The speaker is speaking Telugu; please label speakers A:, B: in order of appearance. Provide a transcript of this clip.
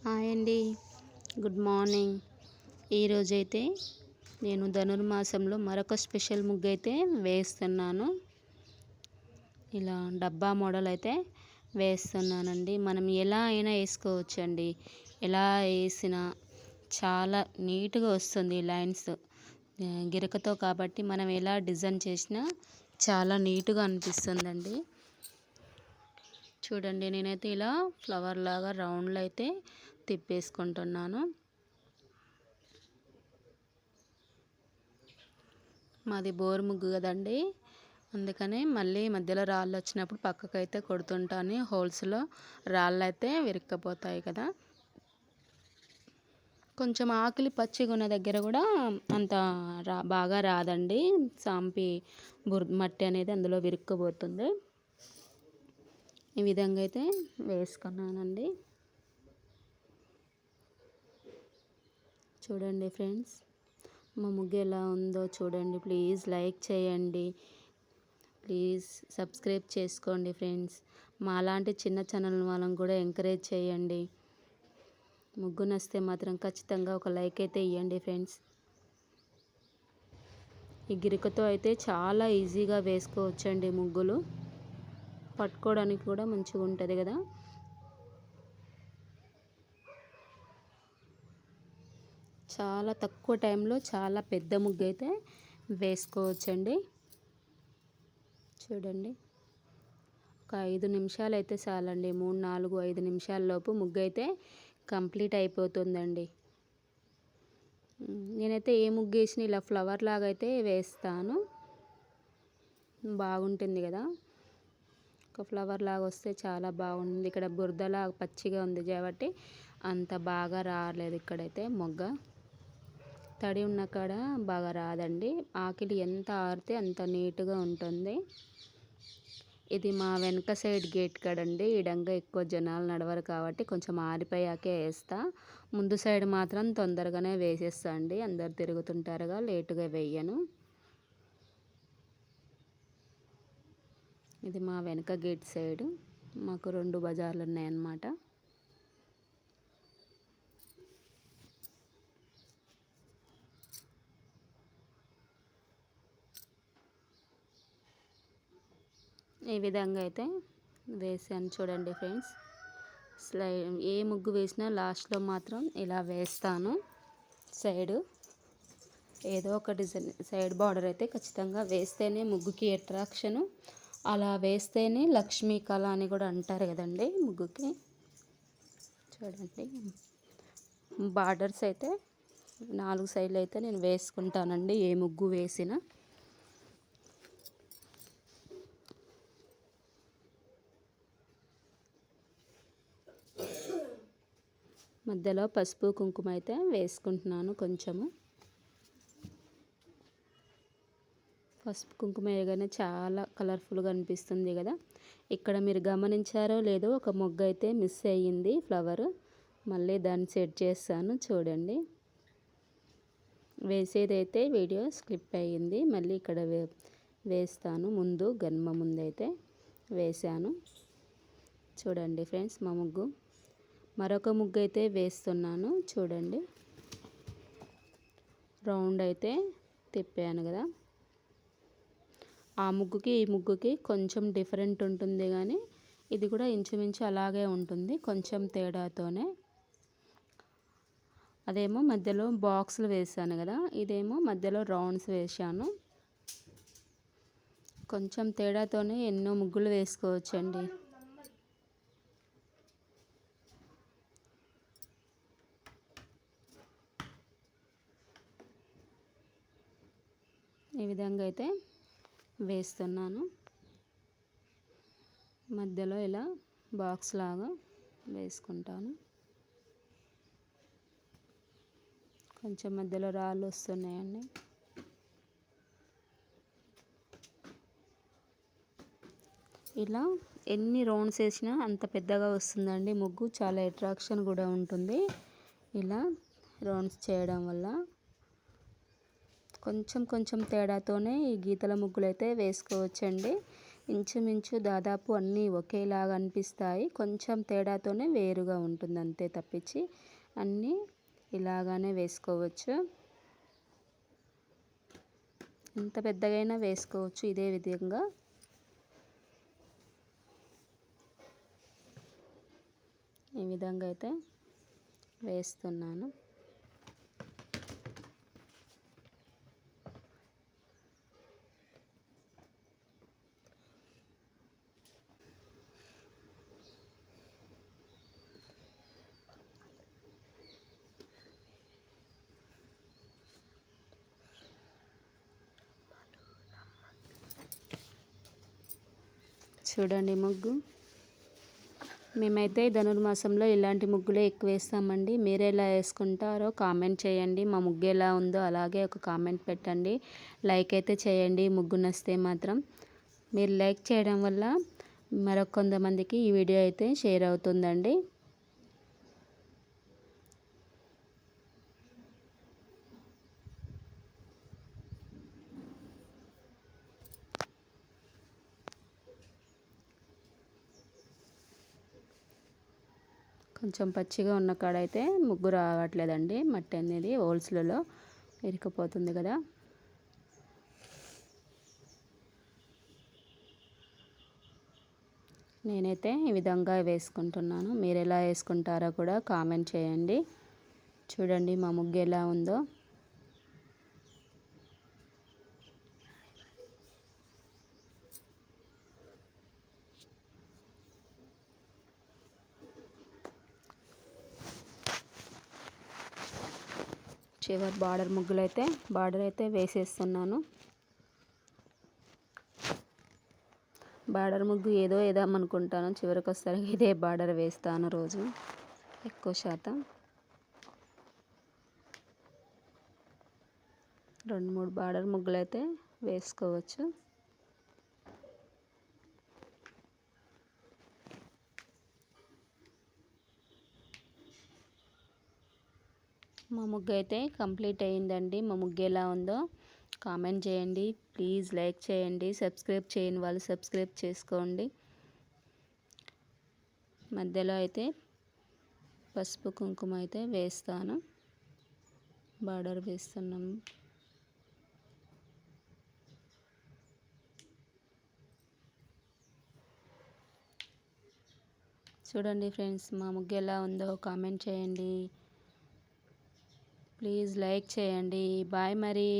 A: హాయ్ అండి. Good morning. ఈరోజైతే నేను ధనుర్మాసంలో మరొక స్పెషల్ ముగ్గు అయితే వేస్తున్నాను. ఇలా డబ్బా మోడల్ అయితే వేస్తున్నానండి. మనం ఎలా అయినా వేసుకోవచ్చండి. ఎలా వేసినా చాలా నీట్గా వస్తుంది లైన్స్ గిరకతో, కాబట్టి మనం ఎలా డిజైన్ చేసినా చాలా నీట్గా అనిపిస్తుందండి. చూడండి, నేనైతే ఇలా ఫ్లవర్ లాగా రౌండ్లో అయితే తిప్పేసుకుంటున్నాను. మాది బోరు ముగ్గు కదండి, అందుకని మళ్ళీ మధ్యలో రాళ్ళు వచ్చినప్పుడు పక్కకైతే కొడుతుంటాను. హోల్స్లో రాళ్ళు అయితే విరుక్కపోతాయి కదా. కొంచెం ఆకులి పచ్చిగా ఉన్న దగ్గర కూడా అంత బాగా రాదండి. సాంపి మట్టి అనేది అందులో విరుక్కుపోతుంది. ఈ విధంగా అయితే వేసుకున్నానండి. చూడండి ఫ్రెండ్స్, మా ముగ్గు ఎలా ఉందో చూడండి. ప్లీజ్ లైక్ చేయండి, ప్లీజ్ సబ్స్క్రైబ్ చేసుకోండి ఫ్రెండ్స్. మా అలాంటి చిన్న ఛానల్ వాళ్ళని కూడా ఎంకరేజ్ చేయండి. ముగ్గు నచ్చితే మాత్రం ఖచ్చితంగా ఒక లైక్ అయితే ఇవ్వండి ఫ్రెండ్స్. ఈ గిరికతో అయితే చాలా ఈజీగా వేసుకోవచ్చండి ముగ్గులు. పట్టుకోవడానికి కూడా మంచిగా ఉంటుంది కదా. చాలా తక్కువ టైంలో చాలా పెద్ద ముగ్గు అయితే వేసుకోవచ్చండి. చూడండి, ఒక 5 నిమిషాలు అయితే చాలండి. 3, 4, 5 నిమిషాల లోపు ముగ్గు అయితే కంప్లీట్ అయిపోతుందండి. నేనైతే ఏ ముగ్గు వేసినా ఇలా ఫ్లవర్ లాగా అయితే వేస్తాను. బాగుంటుంది కదా. ఒక ఫ్లవర్ లాగా వస్తే చాలా బాగుంది. ఇక్కడ బురదలా పచ్చిగా ఉంది కాబట్టి అంత బాగా రాలేదు. ఇక్కడైతే మొగ్గ తడి ఉన్న కాడ బాగా రాదండి. ఆకిలి ఎంత ఆరితే అంత నీట్గా ఉంటుంది. ఇది మా వెనక సైడ్ గేట్ కాడండి. ఈడంగా ఎక్కువ జనాలు నడవరు కాబట్టి కొంచెం ఆరిపోయాకే వేస్తా. ముందు సైడ్ మాత్రం తొందరగానే వేసేస్తా అండి. అందరు తిరుగుతుంటారుగా, లేటుగా వేయను. ఇది మా వెనక గేట్ సైడు. మాకు 2 బజార్లు ఉన్నాయన్నమాట. ఈ విధంగా అయితే వేసాను చూడండి ఫ్రెండ్స్. ఏ ముగ్గు వేసినా లాస్ట్లో మాత్రం ఇలా వేస్తాను. సైడు ఏదో ఒక డిజైన్ సైడ్ బార్డర్ అయితే ఖచ్చితంగా వేస్తేనే ముగ్గుకి అట్రాక్షను. అలా వేస్తేనే లక్ష్మీ కళ అని కూడా అంటారు కదండి ముగ్గుకి. చూడండి, బార్డర్స్ అయితే 4 సైడ్లు అయితే నేను వేసుకుంటానండి ఏ ముగ్గు వేసినా. మధ్యలో పసుపు కుంకుమ అయితే వేసుకుంటున్నాను కొంచెము. పసుపు కుంకుమ వేయగానే చాలా కలర్ఫుల్గా అనిపిస్తుంది కదా. ఇక్కడ మీరు గమనించారో లేదో ఒక మొగ్గ అయితే మిస్ అయ్యింది ఫ్లవర్. మళ్ళీ దాన్ని సెట్ చేస్తాను చూడండి. వేసేదైతే వీడియో స్కిప్ అయ్యింది. మళ్ళీ ఇక్కడ వేస్తాను. ముందు గన్మ ముందైతే వేసాను. చూడండి ఫ్రెండ్స్, మా ముగ్గు మరొక ముగ్గు అయితే వేస్తున్నాను. చూడండి, రౌండ్ అయితే తిప్పాను కదా. ఆ ముగ్గుకి ఈ ముగ్గుకి కొంచెం డిఫరెంట్ ఉంటుంది, కానీ ఇది కూడా ఇంచుమించు అలాగే ఉంటుంది, కొంచెం తేడాతోనే. అదేమో మధ్యలో బాక్సులు వేసాను కదా, ఇదేమో మధ్యలో రౌండ్స్ వేసాను. కొంచెం తేడాతోనే ఎన్నో ముగ్గులు వేసుకోవచ్చండి. ఈ విధంగా అయితే వేస్తున్నాను. మధ్యలో ఇలా బాక్స్ లాగా వేసుకుంటాను. కొంచెం మధ్యలో రాళ్ళు వస్తున్నాయండి. ఇలా ఎన్ని రౌండ్స్ వేసినా అంత పెద్దగా వస్తుందండి ముగ్గు. చాలా అట్రాక్షన్ కూడా ఉంటుంది ఇలా రౌండ్స్ చేయడం వల్ల. కొంచెం కొంచెం తేడాతోనే ఈ గీతల ముగ్గులు అయితే వేసుకోవచ్చండి. ఇంచుమించు దాదాపు అన్నీ ఒకేలాగా అనిపిస్తాయి, కొంచెం తేడాతోనే వేరుగా ఉంటుంది అంతే తప్పించి అన్నీ ఇలాగానే వేసుకోవచ్చు. ఎంత పెద్దగైనా వేసుకోవచ్చు ఇదే విధంగా. ఈ విధంగా అయితే వేస్తున్నాను. చూడండి ముగ్గు. మేమైతే ధనుర్మాసంలో ఇలాంటి ముగ్గులే ఎక్కువ వేస్తామండి. మీరు ఎలా వేసుకుంటారో కామెంట్ చేయండి. మా ముగ్గు ఎలా ఉందో అలాగే ఒక కామెంట్ పెట్టండి. లైక్ అయితే చేయండి ముగ్గు నచ్చితే మాత్రం. మీరు లైక్ చేయడం వల్ల మరొక కొంతమందికి ఈ వీడియో అయితే షేర్ అవుతుందండి. కొంచెం పచ్చిగా ఉన్న కాడ అయితే ముగ్గు రావట్లేదండి, మట్టి అనేది హోల్స్లలో ఇరుక్కుపోతుంది కదా. నేనైతే ఈ విధంగా వేసుకుంటున్నాను. మీరు ఎలా వేసుకుంటారో కూడా కామెంట్ చేయండి. చూడండి మా ముగ్గు ఎలా ఉందో. చివరి బార్డర్ అయితే వేసేస్తున్నాను. బార్డర్ ముగ్గు ఏదో వేద్దామనుకుంటాను, చివరికి వస్తారు ఇదే బార్డర్ వేస్తాను రోజు ఎక్కువ శాతం. 2-3 బార్డర్ ముగ్గులు అయితే వేసుకోవచ్చు. మా ముగ్గు అయితే కంప్లీట్ అయ్యిందండి. మా ముగ్గు ఎలా ఉందో కామెంట్ చేయండి. ప్లీజ్ లైక్ చేయండి. సబ్స్క్రైబ్ చేయని వాళ్ళు సబ్స్క్రైబ్ చేసుకోండి. మధ్యలో అయితే పసుపు కుంకుమ అయితే వేస్తాను. బార్డర్ వేస్తున్నాము. చూడండి ఫ్రెండ్స్, మా ముగ్గు ఎలా ఉందో కామెంట్ చేయండి. ప్లీజ్ లైక్ చేయండి. బాయ్ మరి.